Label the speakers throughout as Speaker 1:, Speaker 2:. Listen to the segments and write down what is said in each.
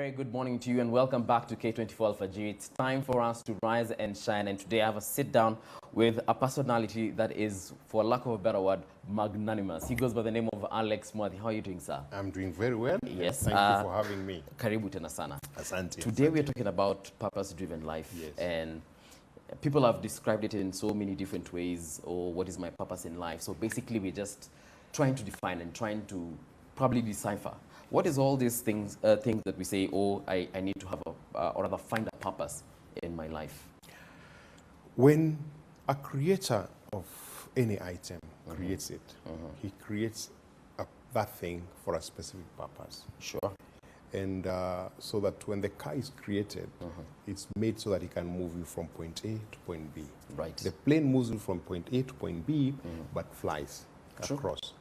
Speaker 1: very good morning to you and welcome back to K24 Alpha G. It's time for us to rise and shine, and today I have a sit down with a personality that is, for lack of a better word, magnanimous. He goes by the name of Alex Mwathi. How are you doing, sir?
Speaker 2: I'm doing very well.
Speaker 1: Yes.
Speaker 2: Thank you for having me.
Speaker 1: Karibu tena sana.
Speaker 2: Asante.
Speaker 1: Today we're talking about purpose-driven life.
Speaker 2: Yes.
Speaker 1: And people have described it in so many different ways, or what is my purpose in life. So basically we're just trying to define and trying to probably decipher. What is all these things that we say, oh, I need to have or rather find a purpose in my life?
Speaker 2: When a creator of any item creates it, he creates that thing for a specific purpose.
Speaker 1: Sure.
Speaker 2: And so that when the car is created, it's made so that it can move you from point A to point B.
Speaker 1: Right.
Speaker 2: The plane moves you from point A to point B, but flies across.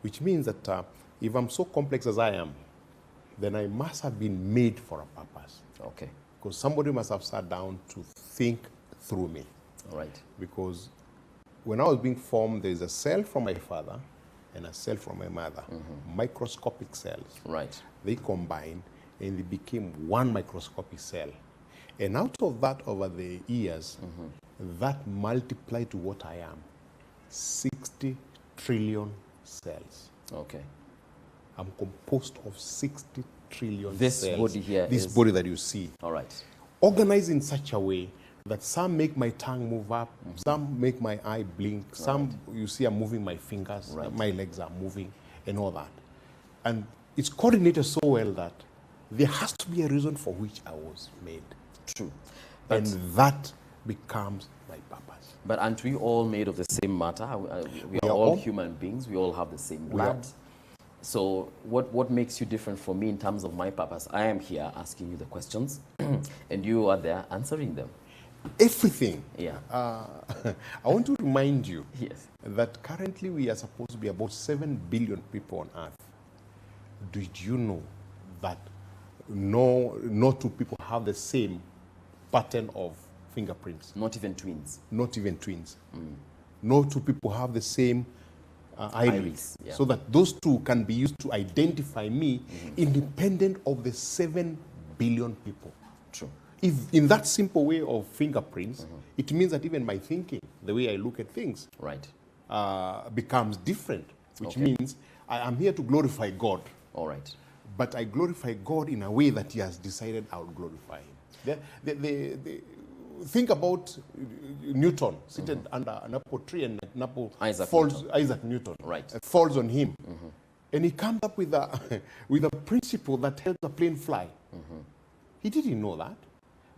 Speaker 2: Which means that if I'm so complex as I am, then I must have been made for a purpose.
Speaker 1: Okay.
Speaker 2: Because somebody must have sat down to think through me.
Speaker 1: All right.
Speaker 2: Because when I was being formed, there's a cell from my father and a cell from my mother. Microscopic cells.
Speaker 1: Right.
Speaker 2: They combined and they became one microscopic cell. And out of that, over the years, that multiplied to what I am. 60 trillion cells.
Speaker 1: Okay.
Speaker 2: I'm composed of 60 trillion
Speaker 1: This
Speaker 2: cells.
Speaker 1: body here
Speaker 2: This
Speaker 1: is-
Speaker 2: body that you see.
Speaker 1: All right.
Speaker 2: Organized in such a way that some make my tongue move up, some make my eye blink, some you see I'm moving my fingers,
Speaker 1: Right.
Speaker 2: my legs are moving, and all that. And it's coordinated so well that there has to be a reason for which I was made.
Speaker 1: True.
Speaker 2: And that becomes my purpose.
Speaker 1: But aren't we all made of the same matter? We are all human beings. We all have the same blood. So what makes you different from me in terms of my purpose? I am here asking you the questions, and you are there answering them.
Speaker 2: Everything.
Speaker 1: Yeah.
Speaker 2: I want to remind you
Speaker 1: Yes.
Speaker 2: that currently we are supposed to be about 7 billion people on Earth. Did you know that no two people have the same pattern of fingerprints?
Speaker 1: Not even twins.
Speaker 2: Not even twins. No two people have the same iris.
Speaker 1: Iris, yeah.
Speaker 2: So that those two can be used to identify me independent of the 7 billion people.
Speaker 1: True.
Speaker 2: If in that simple way of fingerprints, it means that even my thinking, the way I look at things,
Speaker 1: Right.
Speaker 2: becomes different, which
Speaker 1: Okay.
Speaker 2: means I am here to glorify God,
Speaker 1: All right.
Speaker 2: but I glorify God in a way that he has decided I will glorify him. Think about Newton seated under an apple tree, and an apple
Speaker 1: Isaac
Speaker 2: Newton
Speaker 1: Right.
Speaker 2: falls on him. And he comes up with a, with a principle that helps a plane fly. He didn't know that,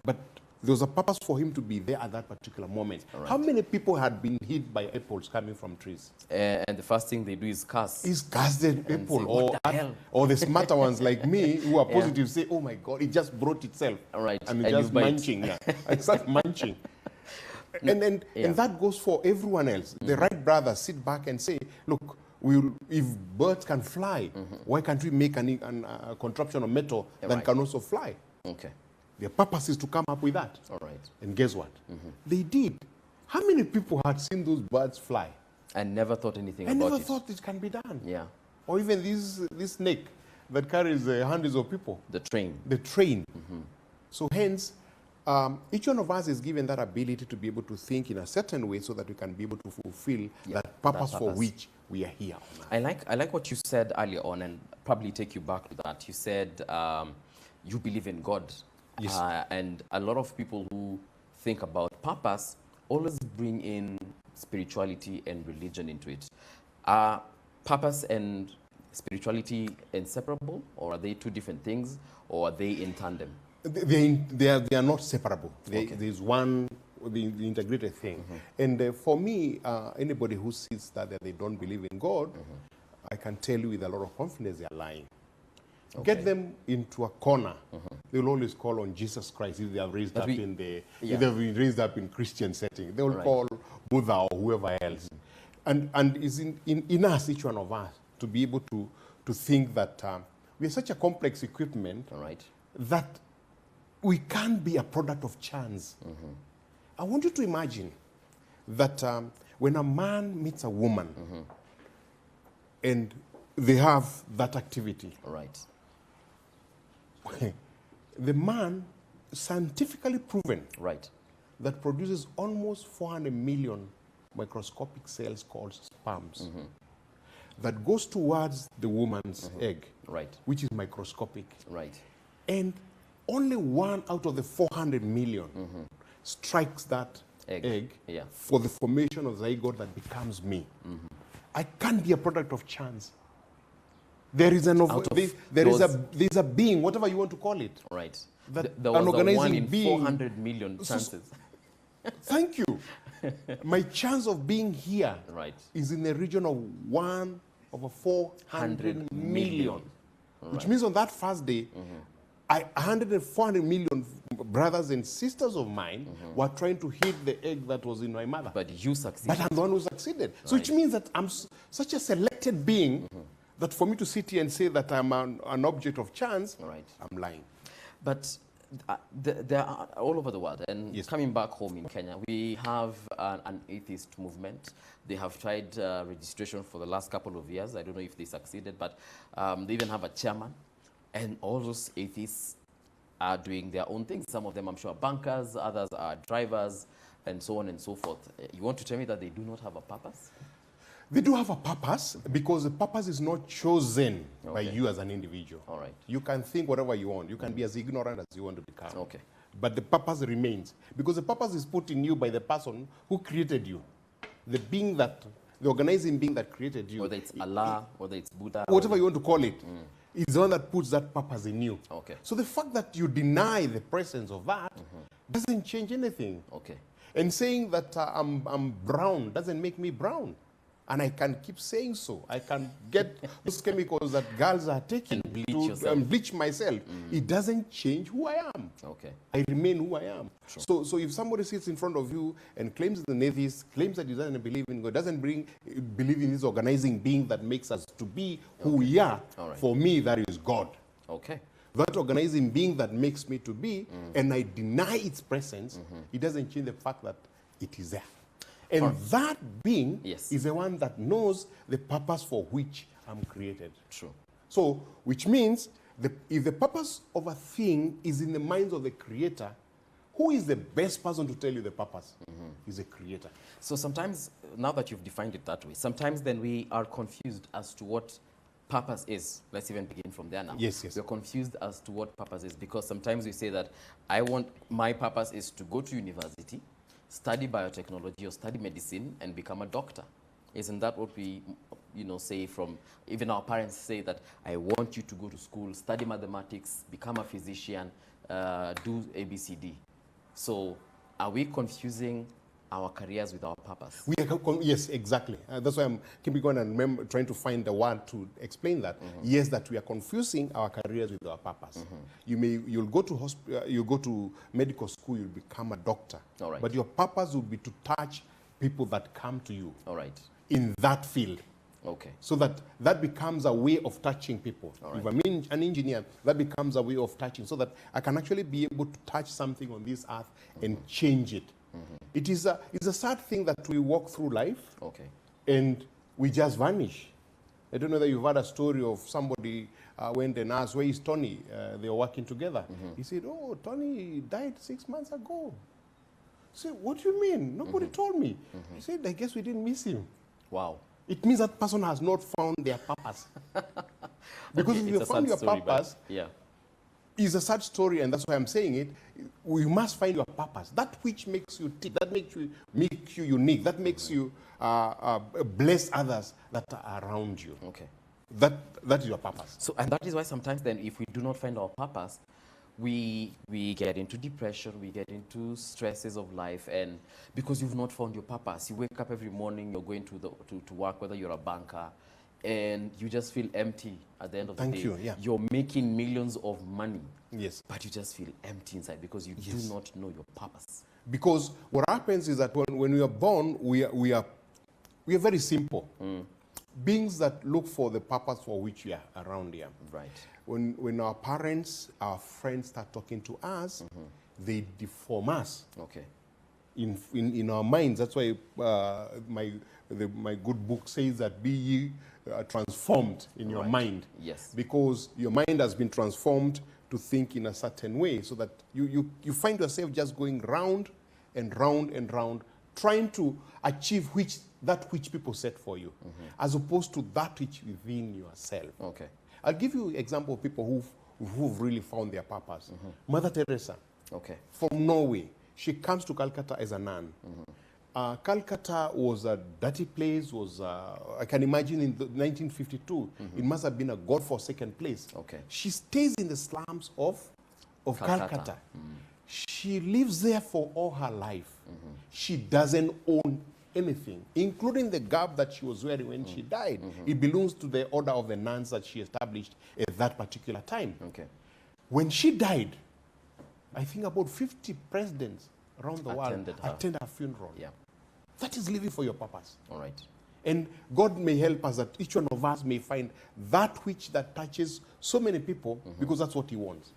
Speaker 2: but there was a purpose for him to be there at that particular moment.
Speaker 1: Right.
Speaker 2: How many people had been hit by apples coming from trees?
Speaker 1: And the first thing they do is curse.
Speaker 2: Is casted
Speaker 1: And
Speaker 2: apple,
Speaker 1: say, "What the hell?"
Speaker 2: or the smarter ones like me who are positive say, "Oh my God, it just brought itself."
Speaker 1: All right.
Speaker 2: And
Speaker 1: And you
Speaker 2: just
Speaker 1: bite.
Speaker 2: munching. Yeah. I start munching. And that goes for everyone else. The right brothers sit back and say, "Look, if birds can fly, why can't we make a contraption of metal that
Speaker 1: Right.
Speaker 2: can also fly?"
Speaker 1: Okay.
Speaker 2: Their purpose is to come up with that.
Speaker 1: All right.
Speaker 2: And guess what? They did. How many people had seen those birds fly?
Speaker 1: I never thought anything
Speaker 2: I
Speaker 1: about
Speaker 2: never
Speaker 1: it.
Speaker 2: thought it can be done.
Speaker 1: Yeah.
Speaker 2: Or even this snake that carries hundreds of people,
Speaker 1: The train.
Speaker 2: the train. So hence, each one of us is given that ability to be able to think in a certain way so that we can be able to fulfill that purpose for
Speaker 1: purpose.
Speaker 2: which we are here on earth.
Speaker 1: I like what you said earlier on, and probably take you back to that. You said you believe in God.
Speaker 2: Yes.
Speaker 1: And a lot of people who think about purpose always bring in spirituality and religion into it. Are purpose and spirituality inseparable, or are they two different things, or are they in tandem?
Speaker 2: They are not separable.
Speaker 1: Okay.
Speaker 2: There's one, the integrated thing. And for me, anybody who sees that they don't believe in God, I can tell you with a lot of confidence they are lying.
Speaker 1: Okay.
Speaker 2: Get them into a corner. They will always call on Jesus Christ if they are raised up in the, if they've been raised up in Christian setting. They will call Buddha or whoever else. And it's in us, each one of us, to be able to think that we are such a complex equipment
Speaker 1: All right.
Speaker 2: that we can't be a product of chance. I want you to imagine that when a man meets a woman and they have that activity,
Speaker 1: Right.
Speaker 2: the man, scientifically proven,
Speaker 1: Right.
Speaker 2: that produces almost 400 million microscopic cells called sperms that goes towards the woman's egg,
Speaker 1: Right.
Speaker 2: which is microscopic.
Speaker 1: Right.
Speaker 2: And only 1 out of the 400 million strikes that egg
Speaker 1: Yeah.
Speaker 2: for the formation of zygote that becomes me. I can't be a product of chance. There is an there's a being, whatever you want to call it.
Speaker 1: Right.
Speaker 2: That
Speaker 1: There
Speaker 2: an
Speaker 1: was a 1
Speaker 2: organizing
Speaker 1: in
Speaker 2: being.
Speaker 1: 400 million chances.
Speaker 2: Thank you. My chance of being here
Speaker 1: Right.
Speaker 2: is in the region of 1 over 400 million. Which means on that first day, 400 million brothers and sisters of mine were trying to hit the egg that was in my mother.
Speaker 1: But you succeeded.
Speaker 2: But I'm the one who succeeded. So which means that I'm such a selected being that for me to sit here and say that I'm an object of chance,
Speaker 1: Right.
Speaker 2: I'm lying.
Speaker 1: But they are all over the world. And
Speaker 2: Yes.
Speaker 1: coming back home in Kenya, we have an atheist movement. They have tried registration for the last couple of years. I don't know if they succeeded, but they even have a chairman. And all those atheists are doing their own things. Some of them, I'm sure, are bankers, others are drivers, and so on and so forth. You want to tell me that they do not have a purpose?
Speaker 2: They do have a purpose because the purpose is not chosen by you as an individual.
Speaker 1: All right.
Speaker 2: You can think whatever you want. You can be as ignorant as you want to become.
Speaker 1: Okay.
Speaker 2: But the purpose remains because the purpose is put in you by the person who created you. The being that, the organizing being that created you.
Speaker 1: Whether it's Allah, whether it's Buddha.
Speaker 2: Whatever you want to call it, is the one that puts that purpose in you.
Speaker 1: Okay.
Speaker 2: So the fact that you deny the presence of that doesn't change anything.
Speaker 1: Okay.
Speaker 2: And saying that I'm brown doesn't make me brown. And I can keep saying so. I can get those chemicals that girls are taking
Speaker 1: And bleach
Speaker 2: to
Speaker 1: yourself.
Speaker 2: bleach myself. It doesn't change who I am.
Speaker 1: Okay.
Speaker 2: I remain who I am. So if somebody sits in front of you and claims he's an atheist, claims that he doesn't believe in God, doesn't believe in this organizing being that makes us to be who we are,
Speaker 1: All right.
Speaker 2: for me, that is God.
Speaker 1: Okay.
Speaker 2: That organizing being that makes me to be, and I deny its presence, it doesn't change the fact that it is there. And that being
Speaker 1: Yes.
Speaker 2: is the one that knows the purpose for which I'm created.
Speaker 1: True.
Speaker 2: So, which means if the purpose of a thing is in the minds of the creator, who is the best person to tell you the purpose? Is the creator.
Speaker 1: So sometimes, now that you've defined it that way, sometimes then we are confused as to what purpose is. Let's even begin from there now.
Speaker 2: Yes, yes.
Speaker 1: We're confused as to what purpose is because sometimes we say that my purpose is to go to university, study biotechnology or study medicine and become a doctor. Isn't that what we, say from, even our parents say that I want you to go to school, study mathematics, become a physician, do ABCD. So are we confusing our careers with our purpose?
Speaker 2: Yes, exactly. That's why I'm keeping going and trying to find the word to explain that. Yes, that we are confusing our careers with our purpose. You'll go to medical school, you'll become a doctor.
Speaker 1: All right.
Speaker 2: But your purpose will be to touch people that come to you
Speaker 1: All right.
Speaker 2: in that field.
Speaker 1: Okay.
Speaker 2: So that becomes a way of touching people.
Speaker 1: Right.
Speaker 2: If I'm an engineer, that becomes a way of touching, so that I can actually be able to touch something on this earth and change it. It's a sad thing that we walk through life
Speaker 1: Okay.
Speaker 2: and we just vanish. I don't know that you've heard a story of somebody went and asked, where is Tony? They were working together. He said, oh, Tony died 6 months ago. I said, what do you mean? Nobody told me. He said, I guess we didn't miss him.
Speaker 1: Wow.
Speaker 2: It means that person has not found their purpose. Because if you found your purpose,
Speaker 1: yeah.
Speaker 2: it's a sad story, and that's why I'm saying it. We must find your purpose. That which makes you tick, that makes you unique, that makes you bless others that are around you.
Speaker 1: Okay.
Speaker 2: That is your purpose.
Speaker 1: So, and that is why sometimes then if we do not find our purpose, we get into depression, we get into stresses of life, and because you've not found your purpose, you wake up every morning, you're going to work, whether you're a banker, and you just feel empty at the end of the day.
Speaker 2: Thank you, yeah.
Speaker 1: You're making millions of money,
Speaker 2: Yes.
Speaker 1: but you just feel empty inside because you do not know your purpose.
Speaker 2: Because what happens is that when we are born, we are very simple. Beings that look for the purpose for which we are around here.
Speaker 1: Right.
Speaker 2: When our parents, our friends start talking to us, they deform us.
Speaker 1: Okay.
Speaker 2: In our minds. That's why my good book says that be ye transformed in your mind.
Speaker 1: Yes.
Speaker 2: Because your mind has been transformed to think in a certain way, so that you find yourself just going round and round and round, trying to achieve that which people set for you, as opposed to that which within yourself.
Speaker 1: Okay.
Speaker 2: I'll give you an example of people who've really found their purpose. Mother Teresa,
Speaker 1: Okay.
Speaker 2: from Norway. She comes to Calcutta as a nun. Calcutta was a dirty place. I can imagine in 1952, it must have been a God-forsaken place.
Speaker 1: Okay.
Speaker 2: She stays in the slums of Calcutta. She lives there for all her life. She doesn't own anything, including the garb that she was wearing when she died. It belongs to the order of the nuns that she established at that particular time.
Speaker 1: Okay.
Speaker 2: When she died, I think about 50 presidents around the world attended her funeral.
Speaker 1: Yeah.
Speaker 2: That is living for your purpose.
Speaker 1: All right.
Speaker 2: And God may help us that each one of us may find that which that touches so many people, because that's what he wants.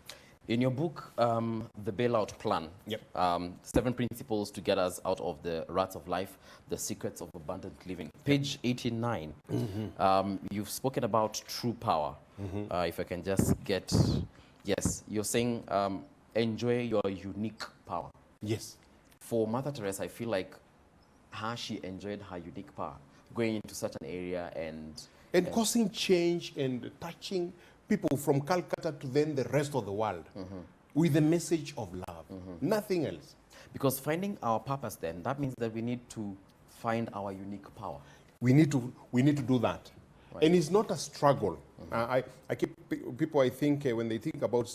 Speaker 1: In your book, The Bailout Plan,
Speaker 2: Yep.
Speaker 1: 7 principles to get us out of the ruts of life, the secrets of abundant living. Page 89, you've spoken about true power. If I can just get, yes, you're saying enjoy your unique power.
Speaker 2: Yes.
Speaker 1: For Mother Teresa, I feel like she enjoyed her unique power, going into such an area and
Speaker 2: causing change and touching people from Calcutta to then the rest of the world with the message of love. Nothing else.
Speaker 1: Because finding our purpose then, that means that we need to find our unique power.
Speaker 2: We need to do that.
Speaker 1: Right.
Speaker 2: And it's not a struggle. I keep people, I think, when they think about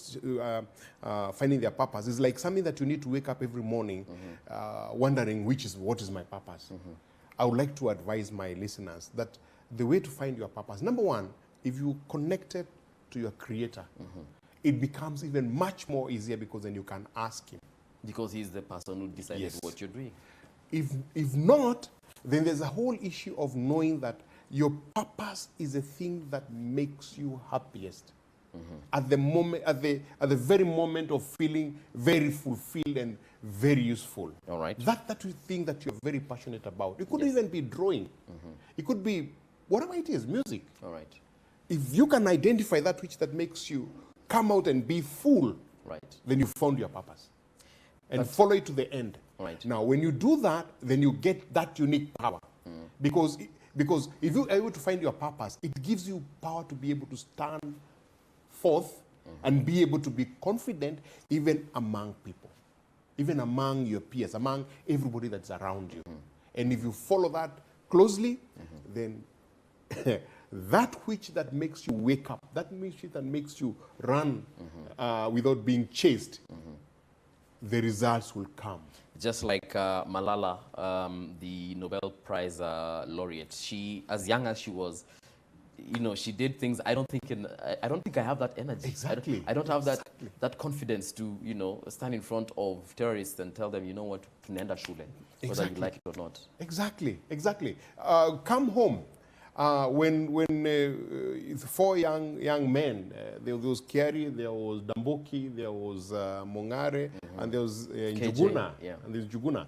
Speaker 2: finding their purpose, it's like something that you need to wake up every morning wondering what is my purpose. I would like to advise my listeners that the way to find your purpose, number one, if you connected to your Creator, it becomes even much more easier, because then you can ask Him.
Speaker 1: Because He's the person who decided what you're doing.
Speaker 2: If not, then there's a whole issue of knowing that your purpose is the thing that makes you happiest. At the moment, at the very moment of feeling very fulfilled and very useful.
Speaker 1: All right.
Speaker 2: That thing that you're very passionate about. It could even be drawing. It could be whatever it is, music.
Speaker 1: All right.
Speaker 2: If you can identify that which that makes you come out and be full,
Speaker 1: right,
Speaker 2: then you found your purpose. And follow it to the end.
Speaker 1: Right.
Speaker 2: Now, when you do that, then you get that unique power. Because if you're able to find your purpose, it gives you power to be able to stand forth and be able to be confident even among people, even among your peers, among everybody that's around you. And if you follow that closely, then that which that makes you wake up, that makes you run without being chased, the results will come.
Speaker 1: Just like Malala, the Nobel Prize laureate, she, as young as she was, she did things. I don't think I have that energy.
Speaker 2: Exactly.
Speaker 1: I don't have that confidence to stand in front of terrorists and tell them, you know what, tunaenda shule, whether you like it or not. Exactly.
Speaker 2: Come home. When 4 young men, there was Kiari, there was Damboki, there was Mongare, and there was Njuguna. And there's Njuguna.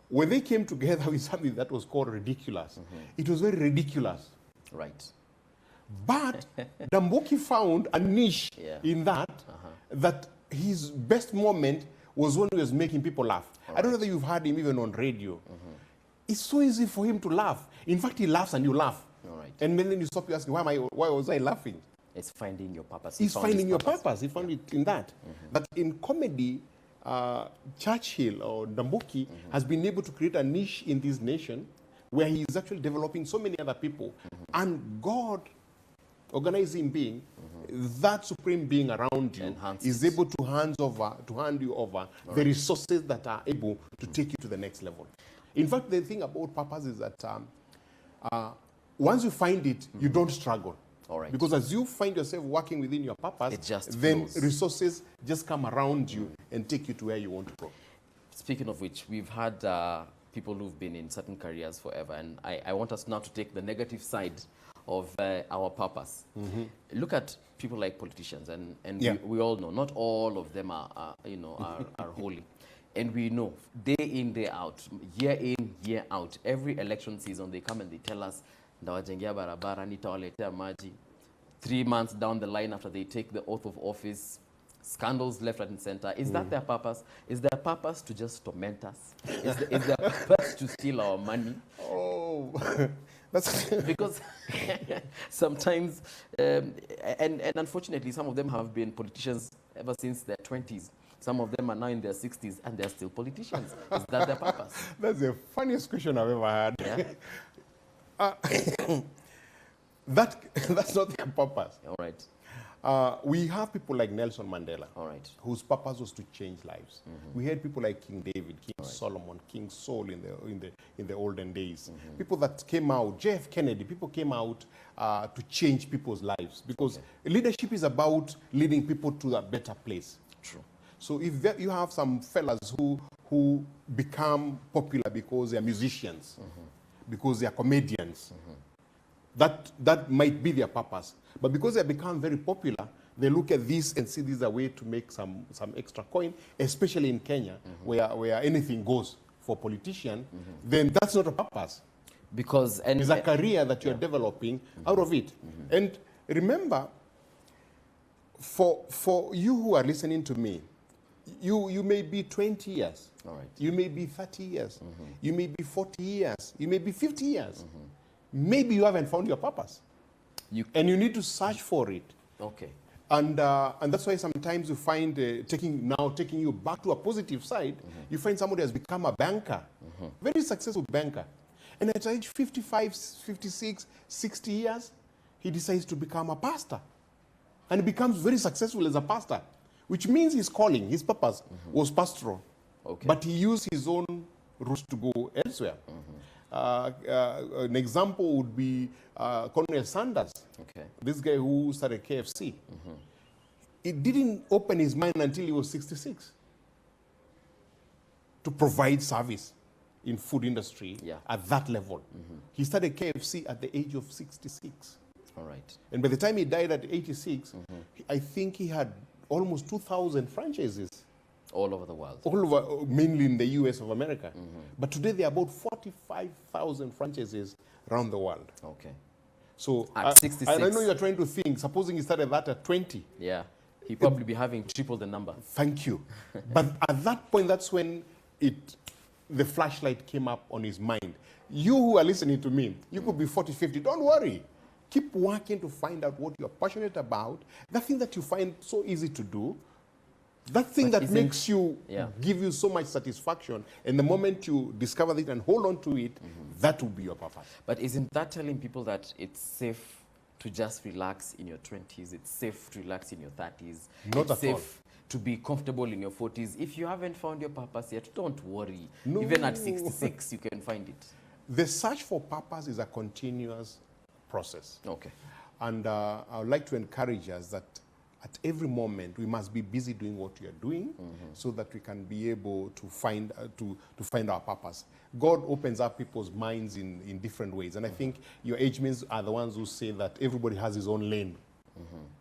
Speaker 2: When they came together with something that was called ridiculous, it was very ridiculous.
Speaker 1: Right.
Speaker 2: But Damboki found a niche in that his best moment was when he was making people laugh. I don't know whether you've heard him even on radio. It's so easy for him to laugh. In fact, he laughs and you laugh.
Speaker 1: All right.
Speaker 2: And then you stop, you ask, why was I laughing?
Speaker 1: It's finding your purpose.
Speaker 2: He's finding your purpose. He found it in that. But in comedy, Churchill or Damboki has been able to create a niche in this nation where he is actually developing so many other people. And God, organizing being, that supreme being around you, is able to hand you over the resources that are able to take you to the next level. In fact, the thing about purpose is that once you find it, you don't struggle.
Speaker 1: All right.
Speaker 2: Because as you find yourself working within your purpose, then resources just come around you and take you to where you want to go.
Speaker 1: Speaking of which, we've had people who've been in certain careers forever, and I want us now to take the negative side of our purpose. Look at people like politicians, and we all know not all of them are holy. And we know day in, day out, year in, year out, every election season they come and they tell us, ndawajengia barabara, nitawaletea maji. 3 months down the line after they take the oath of office, scandals left, right, and center. Is that their purpose? Is their purpose to just torment us? Is their purpose to steal our money?
Speaker 2: Oh, that's
Speaker 1: Because sometimes, and unfortunately, some of them have been politicians ever since their 20s. Some of them are now in their 60s and they're still politicians. Is that their purpose?
Speaker 2: that's the funniest question I've ever had.
Speaker 1: Yeah?
Speaker 2: That's not their purpose.
Speaker 1: All right.
Speaker 2: We have people like Nelson Mandela,
Speaker 1: All right.
Speaker 2: whose purpose was to change lives. We had people like King David, King Solomon, King Saul in the olden days. People that came out, J.F. Kennedy, people came out to change people's lives, because leadership is about leading people to a better place.
Speaker 1: True.
Speaker 2: So if you have some fellas who become popular because they're musicians, because they're comedians, that might be their purpose. But because they become very popular, they look at this and see this as a way to make some extra coin, especially in Kenya, where anything goes for a politician, then that's not a purpose.
Speaker 1: Because
Speaker 2: It's a career that you're developing out of it. And remember, for you who are listening to me, you may be 20 years.
Speaker 1: All right.
Speaker 2: You may be 30 years. You may be 40 years. You may be 50 years. Maybe you haven't found your purpose. And you need to search for it.
Speaker 1: Okay.
Speaker 2: And that's why sometimes you find, taking you back to a positive side, you find somebody has become a banker, very successful banker. And at age 55, 56, 60 years, he decides to become a pastor. And he becomes very successful as a pastor, which means his calling, his purpose was pastoral.
Speaker 1: Okay.
Speaker 2: But he used his own route to go elsewhere. An example would be Colonel Sanders,
Speaker 1: Okay.
Speaker 2: this guy who started KFC. It didn't open his mind until he was 66 to provide service in food industry at that level. He started KFC at the age of 66.
Speaker 1: All right.
Speaker 2: And by the time he died at 86, I think he had almost 2,000 franchises.
Speaker 1: All over the world.
Speaker 2: All over, mainly in the US of America. But today there are about 45,000 franchises around the world.
Speaker 1: Okay.
Speaker 2: So
Speaker 1: At 66.
Speaker 2: I know you're trying to think, supposing he started that at 20.
Speaker 1: Yeah. He'd probably be having triple the number.
Speaker 2: Thank you. But at that point, that's when the flashlight came up on his mind. You who are listening to me, you could be 40, 50. Don't worry. Keep working to find out what you're passionate about. That thing that you find so easy to do, that thing that makes you, give you so much satisfaction, and the moment you discover it and hold on to it, that will be your purpose.
Speaker 1: But isn't that telling people that it's safe to just relax in your 20s? It's safe to relax in your 30s?
Speaker 2: Not
Speaker 1: it's
Speaker 2: at
Speaker 1: safe
Speaker 2: all.
Speaker 1: to be comfortable in your 40s? If you haven't found your purpose yet, don't worry.
Speaker 2: No.
Speaker 1: Even at 66, you can find it.
Speaker 2: The search for purpose is a continuous process.
Speaker 1: Okay.
Speaker 2: And I would like to encourage us that at every moment we must be busy doing what we are doing, so that we can be able to find our purpose. God opens up people's minds in different ways, and I think your age mates are the ones who say that everybody has his own lane.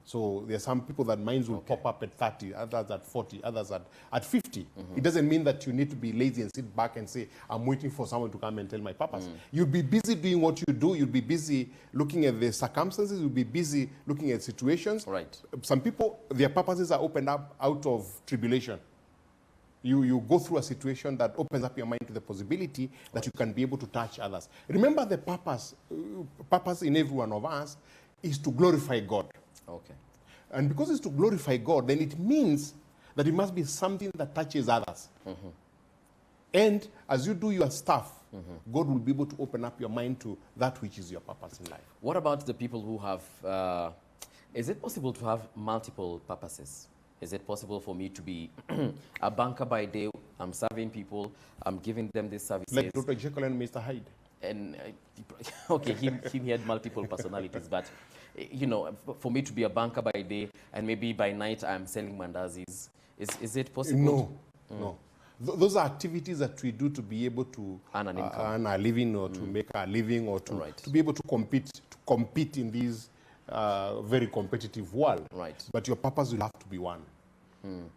Speaker 2: So there are some people that minds will pop up at 30, others at 40, others at 50. It doesn't mean that you need to be lazy and sit back and say, I'm waiting for someone to come and tell my purpose. You'll be busy doing what you do. You'll be busy looking at the circumstances. You'll be busy looking at situations.
Speaker 1: Right.
Speaker 2: Some people, their purposes are opened up out of tribulation. You go through a situation that opens up your mind to the possibility that you can be able to touch others. Remember, the purpose in every one of us is to glorify God.
Speaker 1: Okay.
Speaker 2: And because it's to glorify God, then it means that it must be something that touches others. And as you do your stuff, God will be able to open up your mind to that which is your purpose in life.
Speaker 1: What about the people who have, is it possible to have multiple purposes? Is it possible for me to be a banker by day? I'm serving people, I'm giving them these services.
Speaker 2: Like Dr. Jekyll and Mr. Hyde.
Speaker 1: And okay, he had multiple personalities, but you know, for me to be a banker by day and maybe by night I'm selling mandazis, is it possible?
Speaker 2: No. Those are activities that we do to be able to
Speaker 1: earn an income,
Speaker 2: earn a living, or to make a living, or to be able to compete in this very competitive world.
Speaker 1: Right.
Speaker 2: But your purpose will have to be one.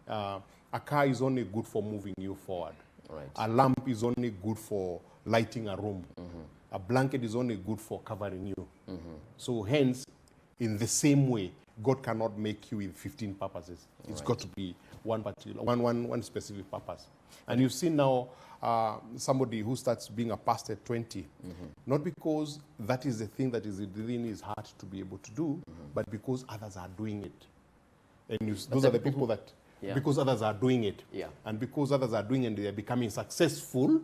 Speaker 2: A car is only good for moving you forward.
Speaker 1: Right.
Speaker 2: A lamp is only good for lighting a room. A blanket is only good for covering you. So hence, in the same way, God cannot make you with 15 purposes. It's got to be one particular, one specific purpose. And you see now somebody who starts being a pastor at 20, not because that is the thing that is within his heart to be able to do, but because others are doing it. And those are the people that, because others are doing it, and because others are doing it, they are becoming successful,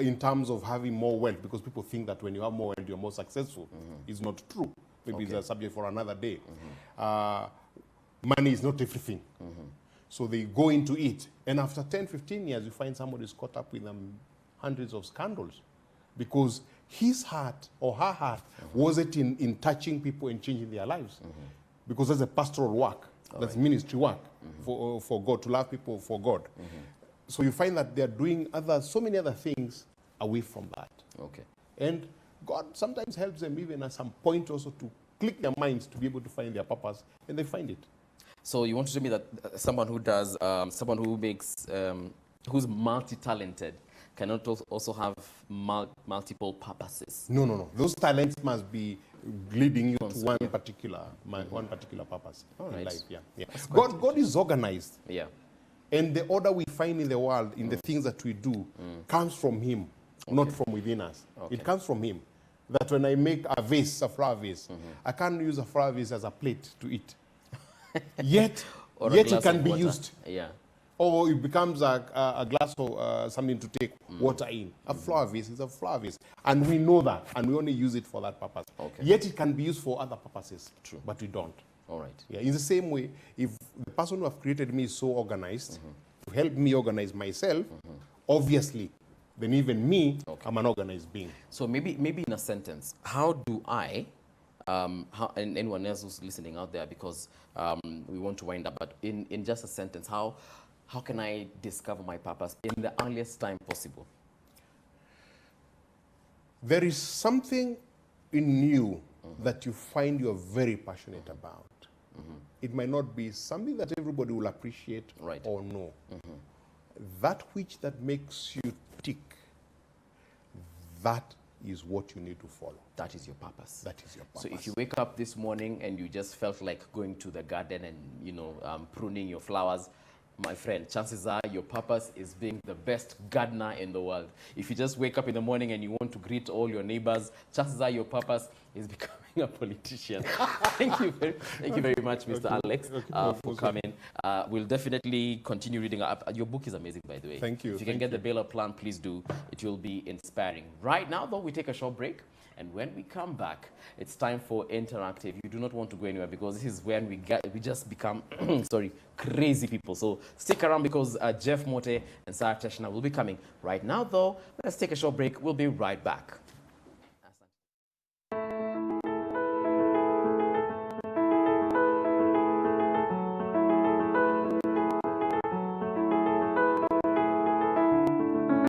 Speaker 2: in terms of having more wealth, because people think that when you have more wealth, you're more successful. It's not true. Maybe it's a subject for another day. Money is not everything. So they go into it. And after 10, 15 years, you find somebody is caught up with hundreds of scandals. Because his heart or her heart wasn't in touching people and changing their lives. Because that's a pastoral work. That's ministry work for God, to love people for God. So you find that they're doing so many other things away from that. And God sometimes helps them even at some point also to click their minds to be able to find their purpose, and they find it.
Speaker 1: So you want to tell me that someone who does, someone who makes, who's multi-talented cannot also have multiple purposes?
Speaker 2: No. Those talents must be leading you to one particular purpose in life. God is organized. And the order we find in the world, in the things that we do, comes from Him, not from within us. It comes from Him. That when I make a vase, a flower vase, I can't use a flower vase as a plate to eat. Yet it can be used. Or it becomes a glass of something to take water in. A flower vase is a flower vase. And we know that, and we only use it for that purpose. Yet it can be used for other purposes. But we don't. In the same way, if the person who have created me is so organized, to help me organize myself, obviously, then even me, I'm an organized being.
Speaker 1: So maybe in a sentence, how do I, and anyone else who's listening out there, because we want to wind up, but in just a sentence, how can I discover my purpose in the earliest time possible?
Speaker 2: There is something in you that you find you're very passionate about. It might not be something that everybody will appreciate or know. That which that makes you tick, that is what you need to follow.
Speaker 1: That is your purpose.
Speaker 2: That is your purpose.
Speaker 1: So if you wake up this morning and you just felt like going to the garden and, pruning your flowers, my friend, chances are your purpose is being the best gardener in the world. If you just wake up in the morning and you want to greet all your neighbors, chances are your purpose is becoming a politician. Thank you very much, Mr. Alex, for coming. We'll definitely continue reading up. Your book is amazing, by the way.
Speaker 2: Thank you.
Speaker 1: If you can get the Baylor Plan, please do. It will be inspiring. Right now, though, we take a short break. And when we come back, it's time for Interactive. You do not want to go anywhere, because this is when we just become crazy people. So stick around, because Jeff Mote and Sarah Teshna will be coming. Right now, though, let's take a short break. We'll be right back.